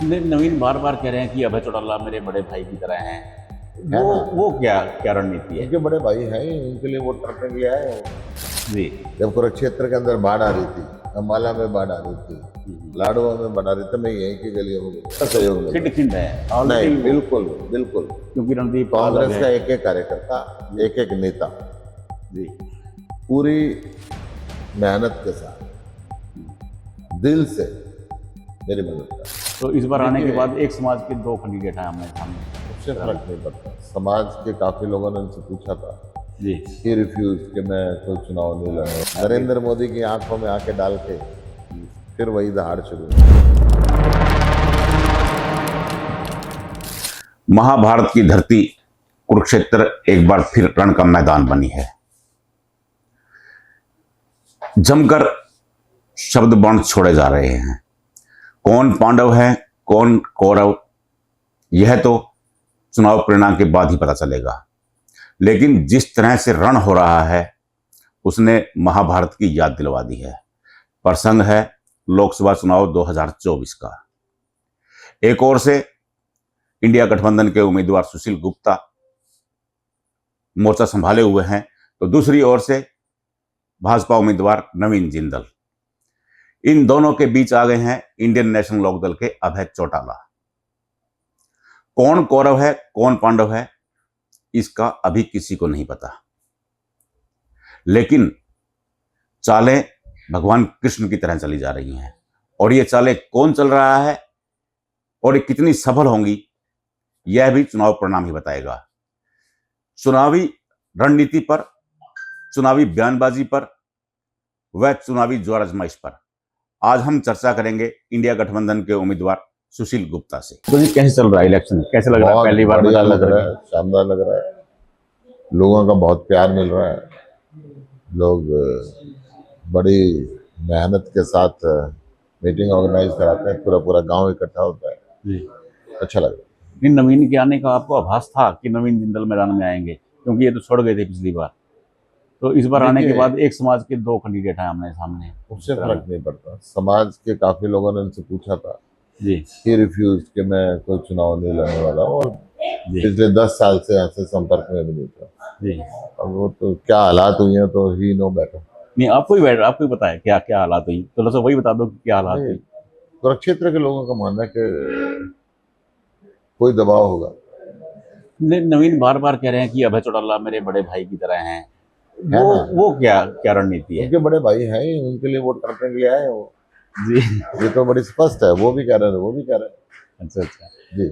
नवीन बार बार कह रहे हैं कि अभय चौटाला मेरे बड़े भाई की तरह हैं। है वो ना। वो क्या क्या रणनीति है? उनके बड़े भाई हैं ही, उनके लिए वोट करने गया है। जी। जब कुरुक्षेत्र के अंदर बाढ़ आ रही थी, अम्बाला में बाढ़ आ रही थी, लाडवा में बाढ़ आ रही थी, मैं यहीं की गलियों में घूमता, सहयोग मिल खिंड रहा खिंड है है। नहीं, ऑलरेडी, बिल्कुल बिल्कुल। क्योंकि रणदीप अलग कांग्रेस का है। एक एक कार्यकर्ता, एक एक नेता जी। पूरी मेहनत के साथ दिल से मेरी मदद कर, तो इस बार आने के देखिए, बाद एक समाज के दो कैंडिडेट हैं आमने सामने। उससे फर्क नहीं पड़ता। समाज के काफी लोगों ने उनसे पूछा था, जी। ही रिफ्यूज कि मैं कोई चुनाव नहीं लड़ूंगा। नरेंद्र मोदी की आंखों में आंखें डाल के फिर वही दहाड़ शुरू हुई। महाभारत की धरती कुरुक्षेत्र एक बार फिर रण का मैदान बनी है। जमकर शब्द बाण छोड़े जा रहे हैं। कौन पांडव है, कौन कौरव, यह तो चुनाव परिणाम के बाद ही पता चलेगा। लेकिन जिस तरह से रण हो रहा है उसने महाभारत की याद दिलवा दी है। प्रसंग है लोकसभा चुनाव 2024 का। एक ओर से इंडिया गठबंधन के उम्मीदवार सुशील गुप्ता मोर्चा संभाले हुए हैं, तो दूसरी ओर से भाजपा उम्मीदवार नवीन जिंदल। इन दोनों के बीच आ गए हैं इंडियन नेशनल लोकदल के अभय चौटाला। कौन कौरव है, कौन पांडव है, इसका अभी किसी को नहीं पता। लेकिन चालें भगवान कृष्ण की तरह चली जा रही हैं, और ये चालें कौन चल रहा है और ये कितनी सफल होंगी, यह भी चुनाव परिणाम ही बताएगा। चुनावी रणनीति पर, चुनावी बयानबाजी पर व चुनावी जोर आजमाइश पर आज हम चर्चा करेंगे इंडिया गठबंधन के उम्मीदवार सुशील गुप्ता से। तो ये कैसे चल रहा है इलेक्शन, कैसे लग रहा है? बहुत पहली बार बढ़िया मैदान लग में रहा है, शानदार लग रहा है। लोगों का बहुत प्यार मिल रहा है। लोग बड़ी मेहनत के साथ मीटिंग ऑर्गेनाइज कराते हैं, पूरा पूरा गांव इकट्ठा होता है। जी। अच्छा लग रहा है। नहीं, नवीन के आने का आपको आभास था कि नवीन जिंदल मैदान में आएंगे, क्योंकि ये तो छोड़ गए थे पिछली बार। तो इस बार आने के देखिए, बाद एक समाज के दो कैंडिडेट हैं आमने सामने। उससे फर्क नहीं पड़ता। समाज के काफी लोगों ने उनसे पूछा था, जी। ही रिफ्यूज कि मैं कोई चुनाव नहीं लड़ने वाला हूँ, और जी। पिछले 10 साल से ऐसे संपर्क में भी नहीं था। जी। अब वो तो क्या हालात हुई हैं तो ही नो बेटर। नहीं, आपको ही पता है क्या क्या हालात हुई, तो थोड़ा वही बता दो कि क्या हालात हुई। कुरुक्षेत्र के लोगों का मानना है कि कोई दबाव होगा। नवीन बार बार कह रहे हैं कि अभय चौटाला मेरे बड़े भाई की तरह हैं। है वो ना। वो क्या क्या रणनीति है? उनके बड़े भाई हैं ही, उनके लिए वोट करने के लिए आए हैं वो। जी। ये तो बड़ी स्पष्ट है, वो भी कह रहे हैं, वो भी कह रहे हैं। अच्छा अच्छा। जी।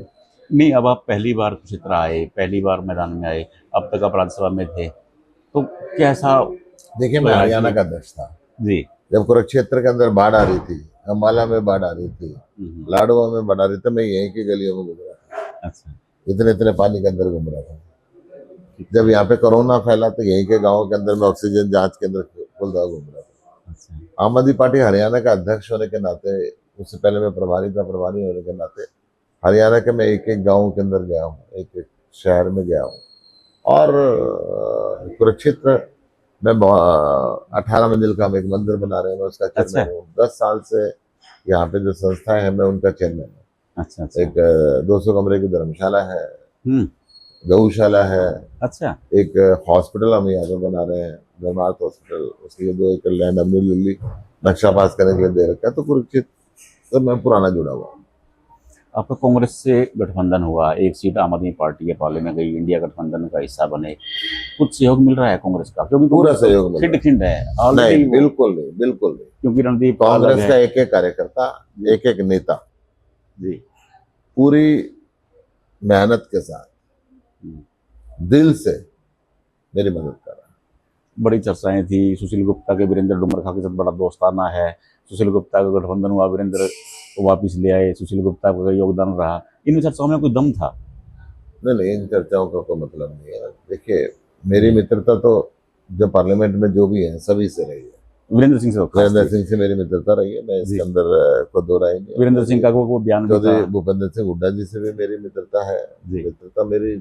नहीं, अब आप पहली बार कुरुक्षेत्र आए, पहली बार मैदान में आए, अब तक आप राज्यसभा में थे, तो कैसा? देखिए, मैं हरियाणा का अध्यक्ष था। जी। जब कुरुक्षेत्र के अंदर बाढ़ आ रही थी, अम्बाला में बाढ़ आ रही थी, लाडवा में बाढ़ आ रही थी, मैं यहीं की गलियों में घूम रहा था। अच्छा। इतने इतने पानी के अंदर घूम रहा था। जब यहाँ पे कोरोना फैला तो यहीं के गाँव के अंदर में ऑक्सीजन जांच केंद्र खुलता घूम रहा था। अच्छा। आम आदमी पार्टी हरियाणा का अध्यक्ष होने के नाते, उससे पहले मैं प्रभारी था, प्रभारी होने के नाते हरियाणा के मैं एक एक गांव के अंदर गया हूँ, एक एक शहर में गया हूँ। और कुरुक्षेत्र में 18 मंजिल का हम एक मंदिर बना रहे हैं, मैं उसका चेयरमैन हूँ। 10 साल से यहाँ पे जो संस्था है, मैं उनका चेयरमैन हूँ। अच्छा अच्छा। एक 200 कमरे की धर्मशाला है, हम्म। गौशाला है, अच्छा। एक हॉस्पिटल हम यहाँ पे बना रहे हैं, धर्मार्थ हॉस्पिटल। उसके लिए 2 एकड़ लैंड हमने ले ली, नक्शा पास करने के लिए दे रखा है। तो कुरुक्षेत्र तो मैं पुराना जुड़ा हुआ हूँ। आपका कांग्रेस से गठबंधन हुआ, एक सीट आम आदमी पार्टी के पाले में गई, इंडिया गठबंधन का हिस्सा बने, कुछ सहयोग मिल रहा है कांग्रेस का? क्योंकि पूरा सहयोग मिल रहा खिंड खिंड है है। ऑलरेडी। नहीं, बिल्कुल नहीं, बिल्कुल नहीं। क्योंकि रणदीप कांग्रेस का एक एक कार्यकर्ता, एक एक नेता जी पूरी मेहनत के साथ दिल से मेरी मदद कर रहा है। बड़ी चर्चाएं थी सुशील गुप्ता के, वीरेंद्र डुमरखा के साथ बड़ा दोस्ताना है। सुशील गुप्ता का गठबंधन हुआ, वीरेंद्र को वापिस ले आए, सुशील गुप्ता का योगदान रहा। इन चर्चाओं में कोई दम था? नहीं, इन चर्चाओं का कोई मतलब नहीं है। देखिए, मेरी मित्रता तो जब पार्लियामेंट में जो भी है सभी से रही है। वीरेंद्र सिंह से तो खास वीरेंद्र थी। सिंह से मेरी मित्रता रही है, मैं इसके अंदर को दो राय नहीं। वीरेंद्र सिंह का वो बयान भी चौधरी था। भूपेंद्र सिंह हुड्डा जी से भी मेरी मित्रता है। जी। मित्रता मेरी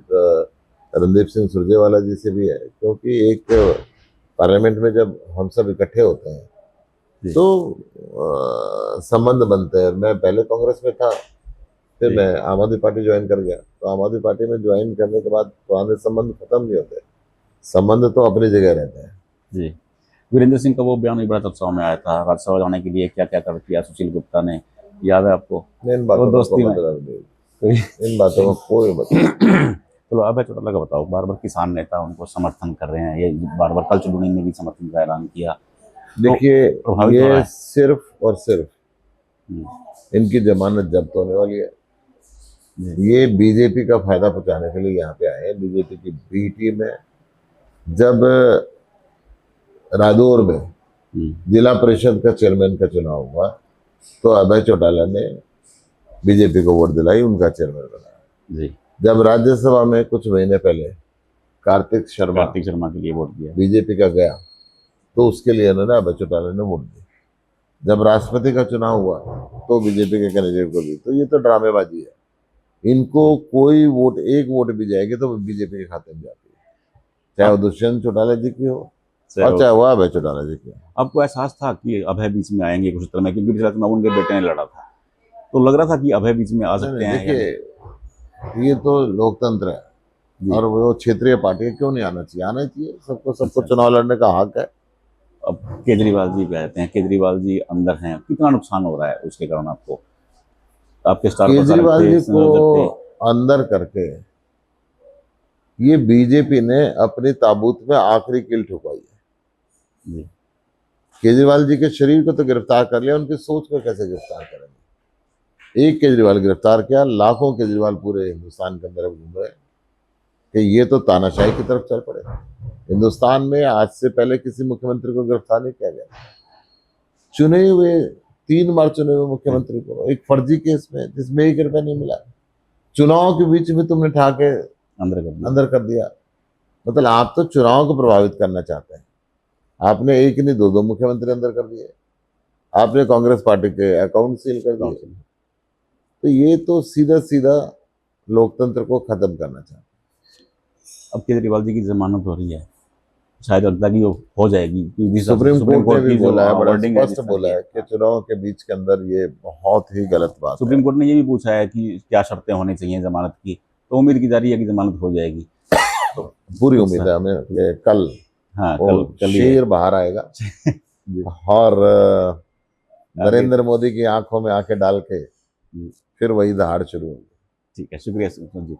रणदीप सिंह सुरजेवाला जी से भी है, क्योंकि एक पार्लियामेंट में जब हम सब इकट्ठे होते हैं तो संबंध बनते हैं। मैं पहले कांग्रेस में था, फिर जी। मैं आम आदमी पार्टी ज्वाइन कर गया। तो आम आदमी पार्टी में ज्वाइन करने के बाद पुराने संबंध खत्म नहीं होते, संबंध तो अपनी जगह रहते हैं। जी। वीरेंद्र सिंह का वो बयान भी बड़ा चर्चाओं में आया था, राज्यसभा जाने के लिए क्या क्या कर किया सुशील गुप्ता ने, याद है आपको? इन बातों वो का दोस्ती कोई में मतलब नहीं, कोई इन बातों का कोई मतलब। चलो अभय चौटाला का बताओ, बार बार किसान नेता उनको समर्थन कर रहे हैं, ये बार बार कल चुनाव ने भी समर्थन का ऐलान किया, देखिए प्रभावित हो रहा ये है। सिर्फ और सिर्फ हम्म, इनकी जमानत जब्त होने वाली है। जी। ये बीजेपी का फायदा पहुंचाने के लिए यहाँ पे आए हैं। बीजेपी की बी टीम है। जब रादौर में जिला परिषद का चेयरमैन का चुनाव हुआ तो अभय चौटाला ने बीजेपी को वोट दिलाई, उनका चेयरमैन बनाया। जी। जब राज्यसभा में कुछ महीने पहले कार्तिक शर्मा कार्तिक शर्मा के लिए वोट दिया। बीजेपी का गया तो उसके लिए उन्होंने अभय चौटाला ने वोट दी। जब राष्ट्रपति का चुनाव हुआ तो बीजेपी के कैंडिडेट को दी। तो ये तो ड्रामेबाजी है। इनको कोई वोट, एक वोट भी जाएगी तो बीजेपी के खाते में जाती है, चाहे वो दुष्यंत चौटाला जी की हो और चाहे वो अभय चौटाला जी की हो। आपको एहसास था कि अभय बीच में आएंगे कुछ तरह में, क्योंकि पिछला चुनाव उनके बेटे ने लड़ा था, तो लग रहा था कि अभय बीच में आ सकते हैं या नहीं? देखिए ये तो लोकतंत्र है जी। और वो क्षेत्रीय पार्टी है, क्यों नहीं आना चाहिए? आना चाहिए, सबको अच्छा। चुनाव लड़ने का हक है। अब केजरीवाल जी कहते हैं, केजरीवाल जी अंदर हैं, कितना नुकसान हो रहा है उसके कारण आपको? आपके स्टार प्रचारक केजरीवाल थे, जी संयोजक थे। को अंदर करके ये बीजेपी ने अपने ताबूत में आखिरी कील ठुकवाई है। जी। केजरीवाल जी के शरीर को तो गिरफ्तार कर लिया, उनकी सोच को कैसे गिरफ्तार करेंगे? एक केजरीवाल गिरफ्तार किया, लाखों केजरीवाल पूरे हिंदुस्तान के अंदर घूम रहे हैं कि ये तो तानाशाही की तरफ चल पड़े। हिंदुस्तान में आज से पहले किसी मुख्यमंत्री को गिरफ्तार नहीं किया गया। चुने हुए 3 बार चुने हुए मुख्यमंत्री को एक फर्जी केस में जिसमें 1 रुपया नहीं मिला, चुनाव के बीच में तुमने ठाके अंदर कर दिया। मतलब आप तो चुनाव को प्रभावित करना चाहते हैं। आपने एक नहीं 2 मुख्यमंत्री अंदर कर दिए, आपने कांग्रेस पार्टी के अकाउंट सील कर दिए। तो ये तो सीधा सीधा लोकतंत्र को खत्म करना चाहते हैं। अब केजरीवाल जी की जमानत हो रही है, शायद लगता है कि वो हो जाएगी, क्योंकि सुप्रीम कोर्ट ने भी की जो बोला है, बड़ा wording है, स्पष्ट जिस तरह बोला की है कि चुनाव के बीच के अंदर ये बहुत ही गलत बात है। सुप्रीम कोर्ट ने ये भी पूछा है कि क्या शर्तें होनी चाहिए जमानत की, तो उम्मीद की जा रही है कि जमानत हो जाएगी। पूरी उम्मीद है हमें कि कल हाँ, वो कल ही है। शेर बाहर आएगा और नरेंद्र मोदी की आंखों में आंखें डाल के फिर वही दहाड़ शुरू होगी। ठीक है, शुक्रिया सुनील जी।